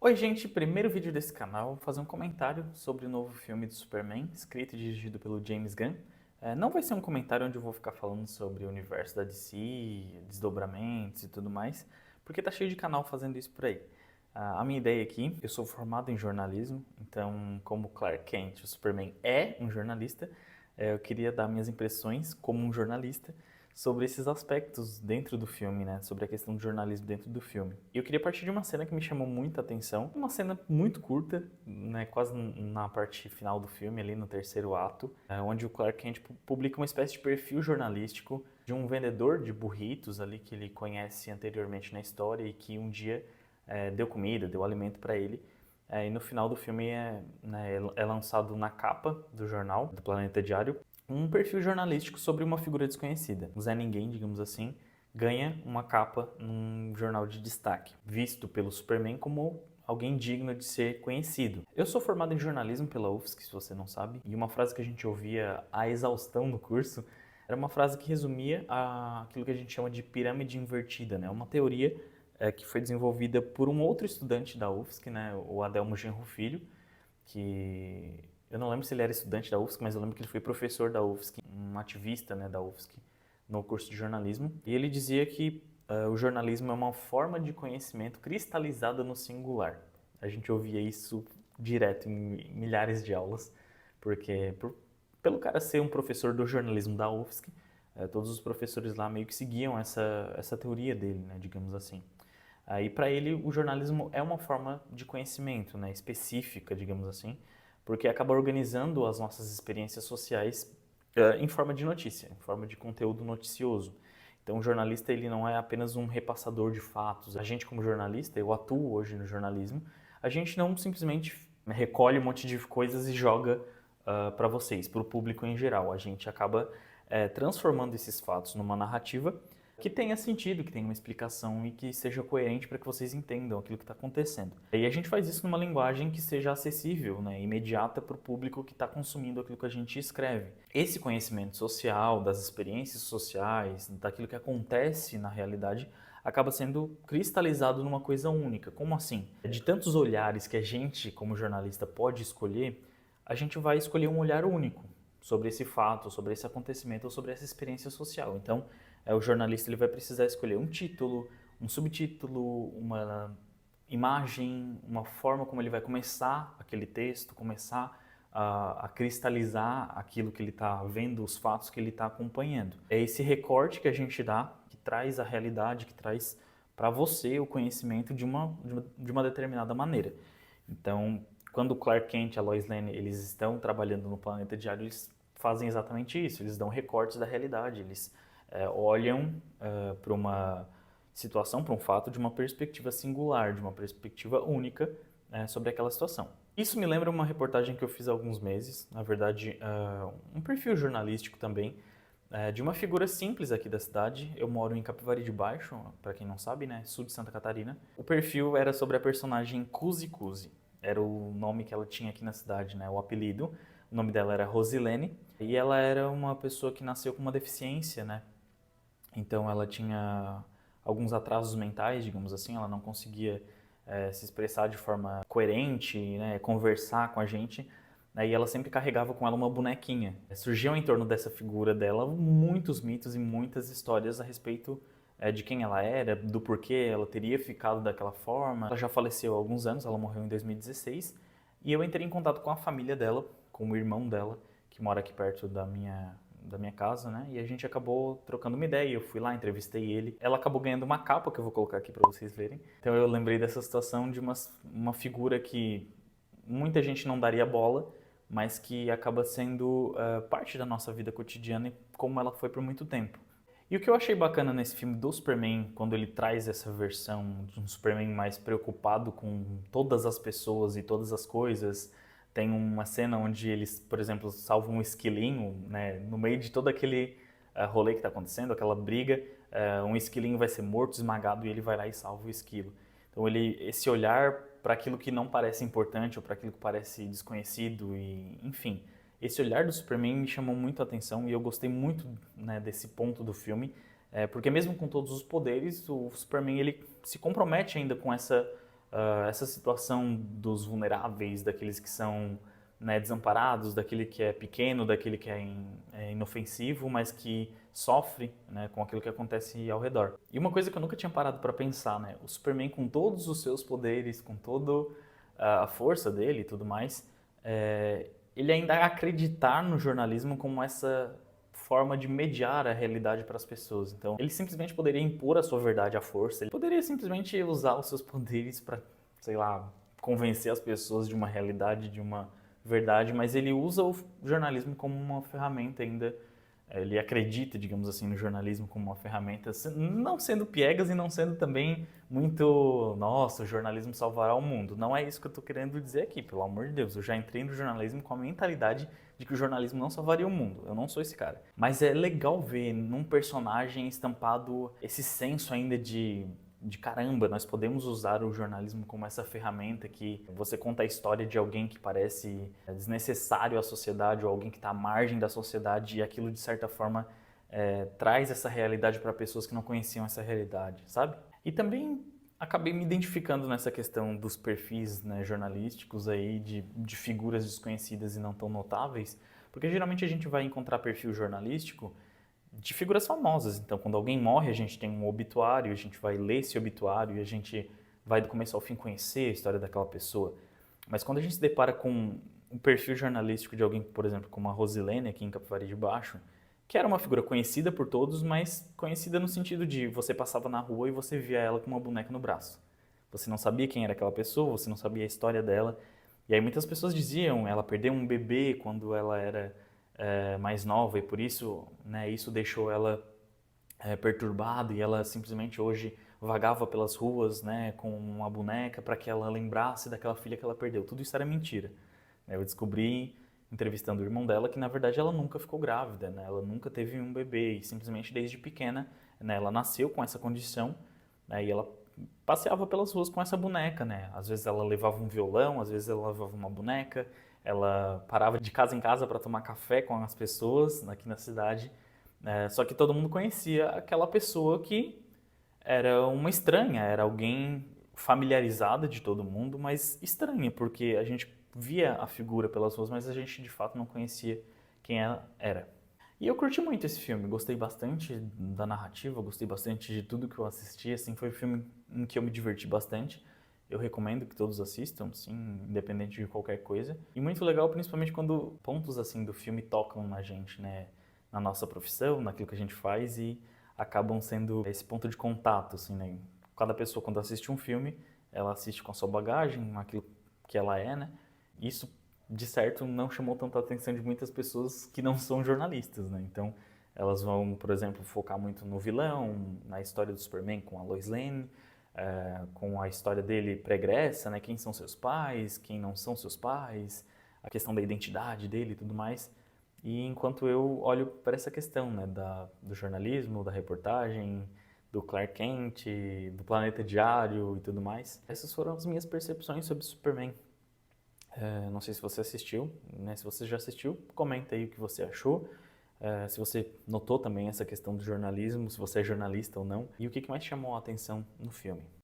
Oi, gente! Primeiro vídeo desse canal, vou fazer um comentário sobre o novo filme do Superman, escrito e dirigido pelo James Gunn. Não vai ser um comentário onde eu vou ficar falando sobre o universo da DC, desdobramentos e tudo mais, porque tá cheio de canal fazendo isso por aí. A minha ideia aqui, eu sou formado em jornalismo, então como Clark Kent, o Superman é um jornalista, eu queria dar minhas impressões como um jornalista sobre esses aspectos dentro do filme, né? Sobre a questão do jornalismo dentro do filme. E eu queria partir de uma cena que me chamou muita atenção, uma cena muito curta, né? Quase na parte final do filme, ali no terceiro ato, onde o Clark Kent publica uma espécie de perfil jornalístico de um vendedor de burritos ali que ele conhece anteriormente na história e que um dia deu comida, deu alimento para ele. E no final do filme é lançado na capa do jornal, do Planeta Diário, um perfil jornalístico sobre uma figura desconhecida. O Zé Ninguém, digamos assim, ganha uma capa num jornal de destaque, visto pelo Superman como alguém digno de ser conhecido. Eu sou formado em jornalismo pela UFSC, se você não sabe, e uma frase que a gente ouvia à exaustão no curso era uma frase que resumia aquilo que a gente chama de pirâmide invertida, né? Uma teoria que foi desenvolvida por um outro estudante da UFSC, né? O Adelmo Genro Filho, que eu não lembro se ele era estudante da UFSC, mas eu lembro que ele foi professor da UFSC, um ativista, né, da UFSC no curso de jornalismo. E ele dizia que o jornalismo é uma forma de conhecimento cristalizada no singular. A gente ouvia isso direto em milhares de aulas, porque pelo cara ser um professor do jornalismo da UFSC, todos os professores lá meio que seguiam essa teoria dele, né, digamos assim. Aí para ele o jornalismo é uma forma de conhecimento, né, específica, digamos assim, porque acaba organizando as nossas experiências sociais em forma de notícia, em forma de conteúdo noticioso. Então o jornalista ele não é apenas um repassador de fatos. A gente como jornalista, eu atuo hoje no jornalismo, a gente não simplesmente recolhe um monte de coisas e joga para vocês, para o público em geral. A gente acaba transformando esses fatos numa narrativa que tenha sentido, que tenha uma explicação e que seja coerente para que vocês entendam aquilo que está acontecendo. E a gente faz isso numa linguagem que seja acessível, né, imediata para o público que está consumindo aquilo que a gente escreve. Esse conhecimento social, das experiências sociais, daquilo que acontece na realidade, acaba sendo cristalizado numa coisa única. Como assim? De tantos olhares que a gente, como jornalista, pode escolher, a gente vai escolher um olhar único sobre esse fato, sobre esse acontecimento ou sobre essa experiência social. Então, o jornalista ele vai precisar escolher um título, um subtítulo, uma imagem, uma forma como ele vai começar aquele texto, começar a cristalizar aquilo que ele está vendo, os fatos que ele está acompanhando. É esse recorte que a gente dá, que traz a realidade, que traz para você o conhecimento de uma determinada maneira. Então, quando o Clark Kent e a Lois Lane eles estão trabalhando no Planeta Diário, eles fazem exatamente isso. Eles dão recortes da realidade. Eles olham para uma situação, para um fato, de uma perspectiva singular, de uma perspectiva única sobre aquela situação. Isso me lembra uma reportagem que eu fiz há alguns meses, na verdade, um perfil jornalístico também, de uma figura simples aqui da cidade. Eu moro em Capivari de Baixo, para quem não sabe, né, sul de Santa Catarina. O perfil era sobre a personagem Cusi Cusi, era o nome que ela tinha aqui na cidade, né, o apelido. O nome dela era Rosilene e ela era uma pessoa que nasceu com uma deficiência, né? Então ela tinha alguns atrasos mentais, digamos assim, ela não conseguia se expressar de forma coerente, né, conversar com a gente, né, e ela sempre carregava com ela uma bonequinha. Surgiam em torno dessa figura dela muitos mitos e muitas histórias a respeito de quem ela era, do porquê ela teria ficado daquela forma. Ela já faleceu há alguns anos, ela morreu em 2016, e eu entrei em contato com a família dela, com o irmão dela, que mora aqui perto da minha casa, né? E a gente acabou trocando uma ideia. Eu fui lá, entrevistei ele. Ela acabou ganhando uma capa que eu vou colocar aqui para vocês verem. Então eu lembrei dessa situação de uma figura que muita gente não daria bola, mas que acaba sendo parte da nossa vida cotidiana e como ela foi por muito tempo. E o que eu achei bacana nesse filme do Superman, quando ele traz essa versão de um Superman mais preocupado com todas as pessoas e todas as coisas. Tem uma cena onde eles, por exemplo, salvam um esquilinho, né, no meio de todo aquele rolê que está acontecendo, aquela briga, um esquilinho vai ser morto, esmagado, e ele vai lá e salva o esquilo. Então esse olhar para aquilo que não parece importante ou para aquilo que parece desconhecido e, enfim, esse olhar do Superman me chamou muito a atenção e eu gostei muito, né, desse ponto do filme, porque mesmo com todos os poderes, o Superman ele se compromete ainda com essa essa situação dos vulneráveis, daqueles que são, né, desamparados, daquele que é pequeno, daquele que é inofensivo, mas que sofre, né, com aquilo que acontece ao redor. E uma coisa que eu nunca tinha parado para pensar, né, o Superman com todos os seus poderes, com toda a força dele e tudo mais, ele ainda acreditar no jornalismo como essa forma de mediar a realidade para as pessoas. Então, ele simplesmente poderia impor a sua verdade à força, ele poderia simplesmente usar os seus poderes para, sei lá, convencer as pessoas de uma realidade, de uma verdade, mas ele usa o jornalismo como uma ferramenta ainda. Ele acredita, digamos assim, no jornalismo como uma ferramenta, não sendo piegas e não sendo também muito, nossa, o jornalismo salvará o mundo. Não é isso que eu estou querendo dizer aqui, pelo amor de Deus. Eu já entrei no jornalismo com a mentalidade de que o jornalismo não salvaria o mundo. Eu não sou esse cara. Mas é legal ver num personagem estampado esse senso ainda de caramba, nós podemos usar o jornalismo como essa ferramenta que você conta a história de alguém que parece desnecessário à sociedade ou alguém que está à margem da sociedade e aquilo de certa forma traz essa realidade para pessoas que não conheciam essa realidade, sabe? E também acabei me identificando nessa questão dos perfis, né, jornalísticos aí de figuras desconhecidas e não tão notáveis, porque geralmente a gente vai encontrar perfil jornalístico de figuras famosas. Então, quando alguém morre, a gente tem um obituário, a gente vai ler esse obituário e a gente vai do começo ao fim conhecer a história daquela pessoa. Mas quando a gente se depara com um perfil jornalístico de alguém, por exemplo, como a Rosilene aqui em Capivari de Baixo, que era uma figura conhecida por todos, mas conhecida no sentido de você passava na rua e você via ela com uma boneca no braço. Você não sabia quem era aquela pessoa, você não sabia a história dela. E aí muitas pessoas diziam, ela perdeu um bebê quando ela era mais nova e por isso, né, isso deixou ela perturbada e ela simplesmente hoje vagava pelas ruas, né, com uma boneca para que ela lembrasse daquela filha que ela perdeu. Tudo isso era mentira. Eu descobri, entrevistando o irmão dela, que na verdade ela nunca ficou grávida, né, ela nunca teve um bebê e simplesmente desde pequena, né, ela nasceu com essa condição, né, e ela passeava pelas ruas com essa boneca, né? Às vezes ela levava um violão, às vezes ela levava uma boneca, ela parava de casa em casa para tomar café com as pessoas aqui na cidade. Só que todo mundo conhecia aquela pessoa que era uma estranha, era alguém familiarizada de todo mundo, mas estranha, porque a gente via a figura pelas ruas, mas a gente de fato não conhecia quem ela era. E eu curti muito esse filme, gostei bastante da narrativa, gostei bastante de tudo que eu assisti, assim, foi um filme em que eu me diverti bastante. Eu recomendo que todos assistam, sim, independente de qualquer coisa. E muito legal, principalmente quando pontos assim do filme tocam na gente, né, na nossa profissão, naquilo que a gente faz e acabam sendo esse ponto de contato, assim, né? Cada pessoa quando assiste um filme, ela assiste com a sua bagagem, aquilo que ela é, né? Isso de certo não chamou tanta atenção de muitas pessoas que não são jornalistas, né? Então, elas vão, por exemplo, focar muito no vilão, na história do Superman com a Lois Lane, com a história dele pregressa, né? Quem são seus pais, quem não são seus pais, a questão da identidade dele e tudo mais. E enquanto eu olho para essa questão, né, do jornalismo, da reportagem, do Clark Kent, do Planeta Diário e tudo mais, essas foram as minhas percepções sobre Superman. Não sei se você assistiu, né? Se você já assistiu, comenta aí o que você achou. Se você notou também essa questão do jornalismo, se você é jornalista ou não, e o que mais chamou a atenção no filme.